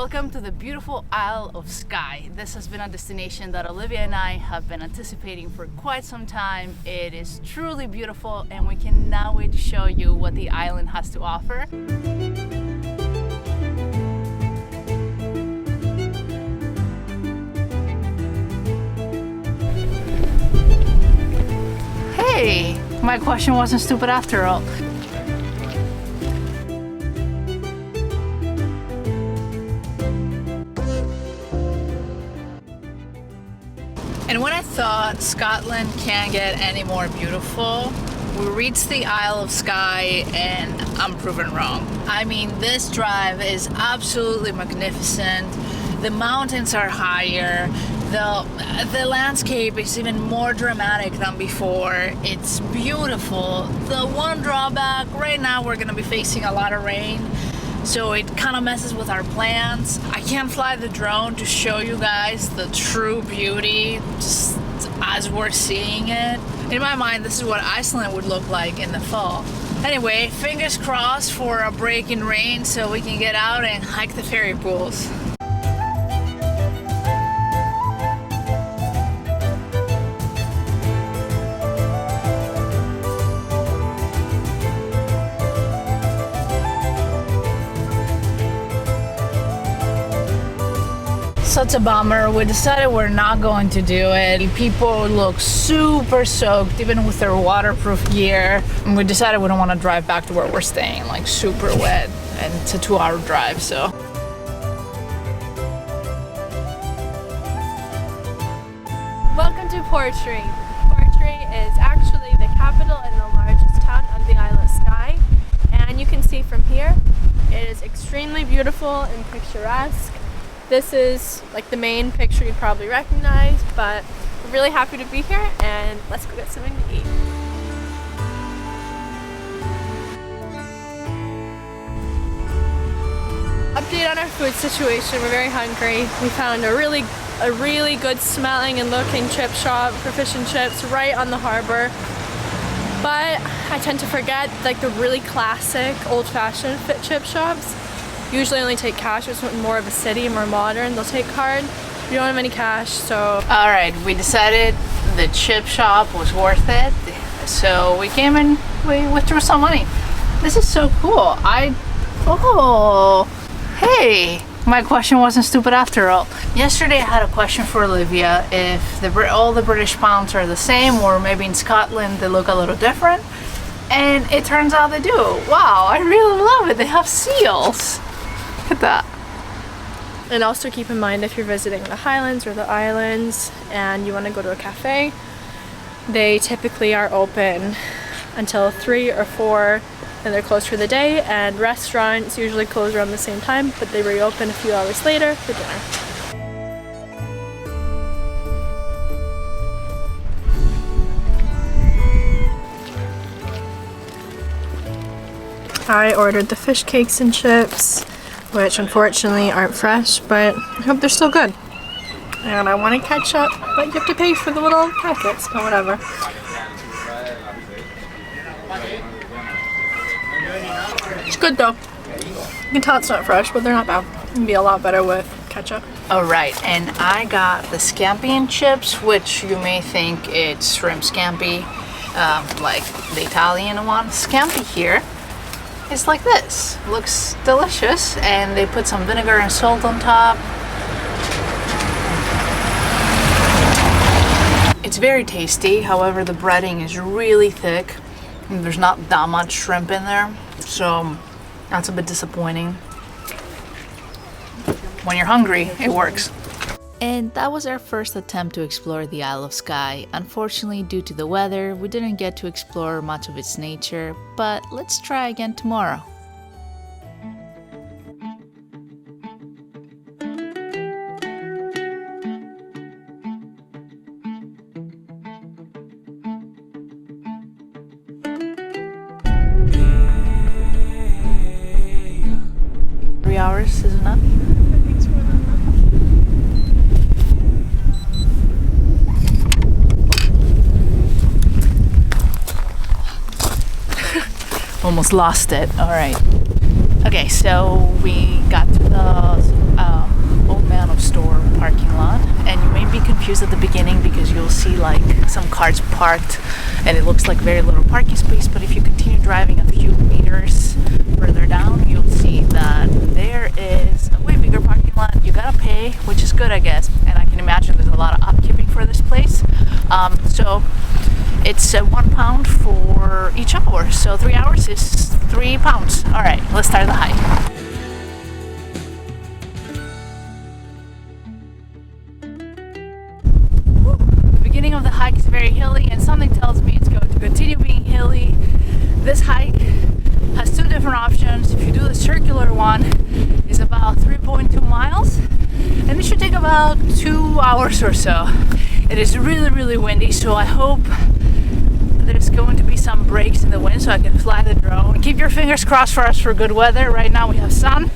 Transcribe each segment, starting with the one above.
Welcome to the beautiful Isle of Skye. This has been a destination that Olivia and I have been anticipating for quite some time. It is truly beautiful and we cannot wait to show you what the island has to offer. Hey, my question wasn't stupid after all. And when I thought Scotland can't get any more beautiful, we reached the Isle of Skye and I'm proven wrong. I mean, this drive is absolutely magnificent. The mountains are higher. The landscape is even more dramatic than before. It's beautiful. The one drawback, right now we're gonna be facing a lot of rain, so it kind of messes with our plans. I can't fly the drone to show you guys the true beauty just as we're seeing it. In my mind, this is what Iceland would look like in the fall. Anyway, fingers crossed for a break in rain so we can get out and hike the fairy pools. Such a bummer. We decided we're not going to do it. People look super soaked, even with their waterproof gear. And we decided we don't want to drive back to where we're staying, like super wet. And it's a 2-hour drive, so. Welcome to Portree. Portree is actually the capital and the largest town on the Isle of Skye. And you can see from here, it is extremely beautiful and picturesque. This is like the main picture you'd probably recognize, but we're really happy to be here and let's go get something to eat. Update on our food situation, we're very hungry. We found a really good smelling and looking chip shop for fish and chips right on the harbor. But I tend to forget like the really classic old-fashioned chip shops usually only take cash. It's more of a city, more modern. They'll take card. We don't have any cash, so. All right, we decided the chip shop was worth it. So we came and we withdrew some money. This is so cool. Oh, hey, my question wasn't stupid after all. Yesterday I had a question for Olivia if all the British pounds are the same, or maybe in Scotland they look a little different. And it turns out they do. Wow, I really love it. They have seals. Look at that. And also keep in mind, if you're visiting the Highlands or the Islands and you want to go to a cafe, they typically are open until 3 or 4 and they're closed for the day, and restaurants usually close around the same time, but they reopen a few hours later for dinner. I ordered the fish cakes and chips, which unfortunately aren't fresh, but I hope they're still good. And I wanted ketchup, but you have to pay for the little packets, but whatever. It's good though. You can tell it's not fresh, but they're not bad. It'd be a lot better with ketchup. Alright, and I got the scampi and chips, which you may think it's shrimp scampi, like the Italian one. Scampi here. It's like this. Looks delicious, and they put some vinegar and salt on top. It's very tasty, however the breading is really thick and there's not that much shrimp in there, so that's a bit disappointing. When you're hungry, it works. And that was our first attempt to explore the Isle of Skye. Unfortunately, due to the weather, we didn't get to explore much of its nature, but let's try again tomorrow. Hours is enough? Almost lost it. All right. Okay, so we got to the see like some cars parked and it looks like very little parking space, but if you continue driving a few meters further down, you'll see that there is a way bigger parking lot. You gotta pay, which is good, I guess, and I can imagine there's a lot of upkeeping for this place. So it's £1 for each hour, so 3 hours is £3. All right, let's start the hike. The beginning of the hike is very hilly, and something tells me it's going to continue being hilly. This hike has 2 different options. If you do the circular one, it's about 3.2 miles, and it should take about 2 hours or so. It is really windy, so I hope there's going to be some breaks in the wind so I can fly the drone. Keep your fingers crossed for us for good weather. Right now we have sun.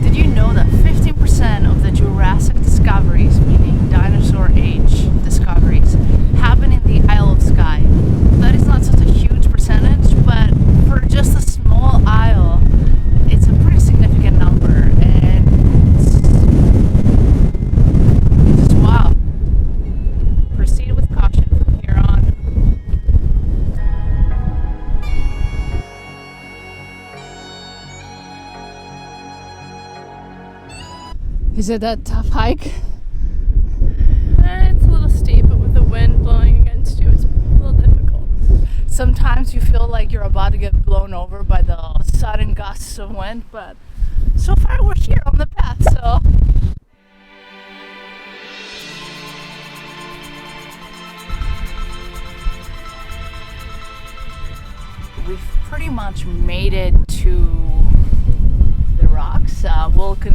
Did you know that 15% of the Jurassic discoveries, meaning dinosaur age discoveries, happen in the Isle of Skye? That is not such a huge percentage, but for just a small isle, it's a pretty significant number, and it's just wow. Proceed with caution from here on. Is it a tough hike? It's a little steep, but with the wind blowing against you, it's a little difficult. Sometimes you feel like you're about to get blown over by the sudden gusts of wind, but so far we're here on the path, so. We've pretty much made it to the rocks.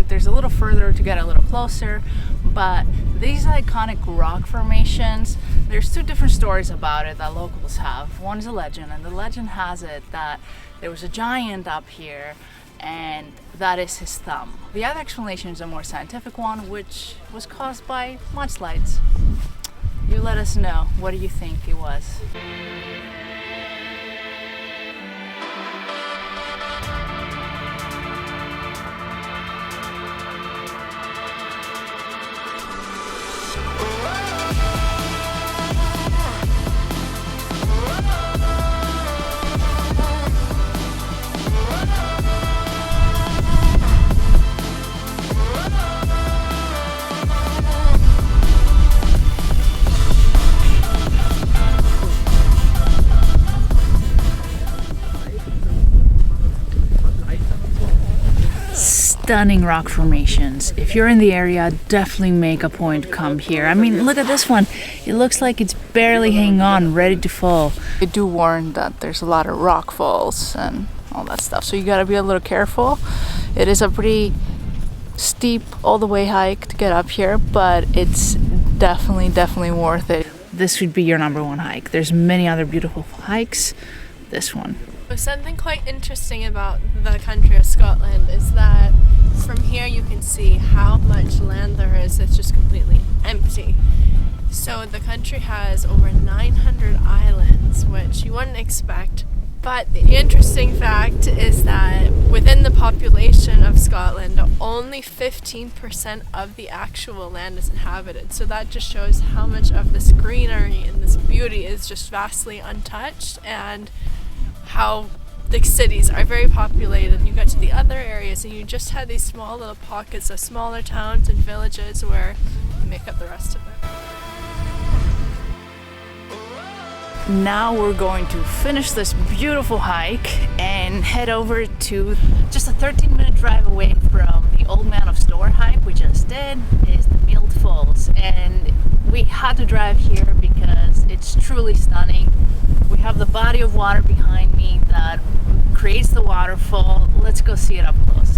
There's a little further to get a little closer, but these iconic rock formations, there's 2 different stories about it that locals have. One is a legend, and the legend has it that there was a giant up here and that is his thumb. The other explanation is a more scientific one, which was caused by mudslides. You let us know, what do you think it was? Stunning rock formations. If you're in the area, definitely make a point to come here. I mean, look at this one. It looks like it's barely hanging on, ready to fall. I do warn that there's a lot of rock falls and all that stuff, so you gotta be a little careful. It is a pretty steep all the way hike to get up here, but it's definitely worth it. This would be your #1 hike. There's many other beautiful hikes. This one. Something quite interesting about the country of Scotland is that from here you can see how much land there is that's just completely empty. So the country has over 900 islands, which you wouldn't expect. But the interesting fact is that within the population of Scotland, only 15% of the actual land is inhabited. So that just shows how much of this greenery and this beauty is just vastly untouched, and how the cities are very populated. And you go to the other areas and you just have these small little pockets of smaller towns and villages where you make up the rest of it. Now we're going to finish this beautiful hike and head over to just a 13-minute drive away from the Old Man of Store hike we just did, is the Mild Falls. And we had to drive here because it's truly stunning. We have the body of water behind me that creates the waterfall. Let's go see it up close.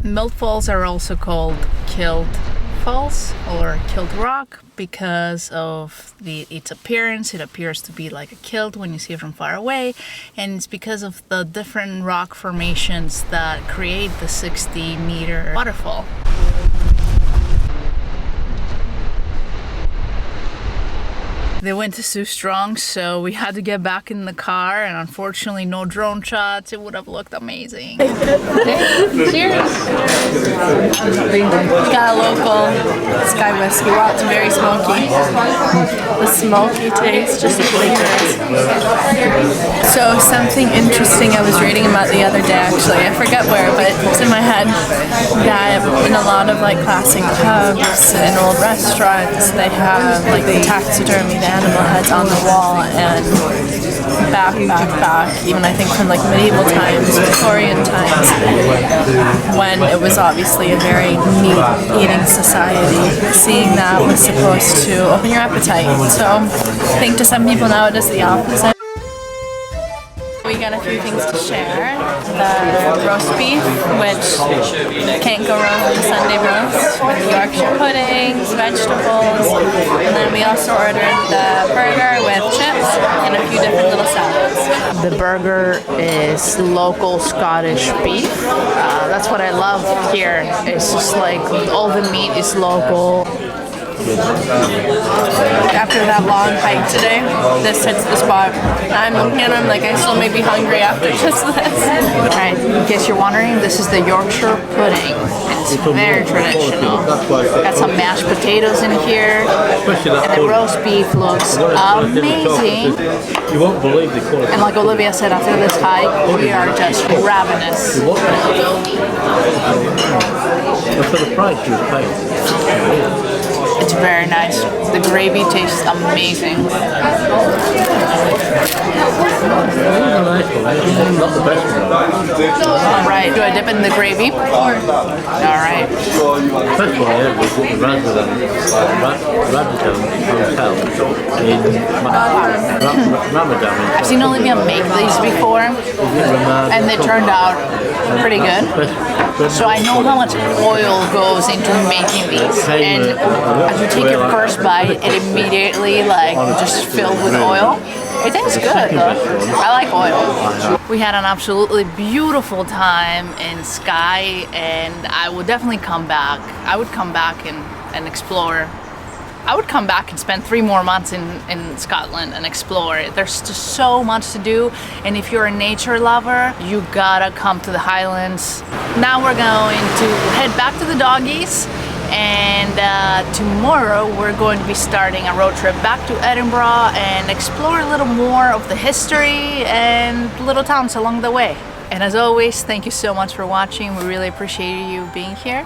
Mild Falls are also called Killed Falls or Killed Rock because of its appearance. It appears to be like a kilt when you see it from far away, and it's because of the different rock formations that create the 60-meter waterfall. The wind is too strong, so we had to get back in the car, and unfortunately no drone shots. It would have looked amazing. Cheers! Got a local Skye whiskey. Wow, it's very smoky. The smoky taste just lingers. So something interesting I was reading about the other day, actually, I forget where, but it's in my head, that in a lot of like classic pubs and old restaurants, they have like taxidermied animal heads on the wall, and back, even I think from like medieval times, Victorian times, when it was obviously a very meat-eating society, seeing that was supposed to open your appetite. So I think to some people now it does the opposite. We got a few things to share. The roast beef, which can't go wrong with the Sunday roast, with the Yorkshire puddings, vegetables, and then we also ordered the burger with chips and a few different little salads. The burger is local Scottish beef. That's what I love here. It's just like all the meat is local. After that long hike today, this hits the spot. I'm looking at it, I'm like, I still may be hungry after just this. Alright, in case you're wondering, this is the Yorkshire pudding. It's very traditional. Got some mashed potatoes in here, and the roast beef looks amazing. You won't believe the quality. And like Olivia said, after this hike, we are just ravenous. For the price you pay. It's very nice. The gravy tastes amazing. Not the best one. Alright, do I dip in the gravy? Alright. First one I had was at the Ramadan Hotel in Ramadan. I've seen Olivia make these before, and they turned out pretty good. So I know how much oil goes into making these, and as you take your first bite, it immediately like just filled with oil. It tastes good though. I like oil. We had an absolutely beautiful time in Skye, and I would definitely come back. I would come back and explore. I would come back and spend 3 more months in Scotland and explore it. There's just so much to do, and if you're a nature lover, you gotta come to the Highlands. Now we're going to head back to the doggies, and tomorrow we're going to be starting a road trip back to Edinburgh and explore a little more of the history and little towns along the way. And as always, thank you so much for watching. We really appreciate you being here.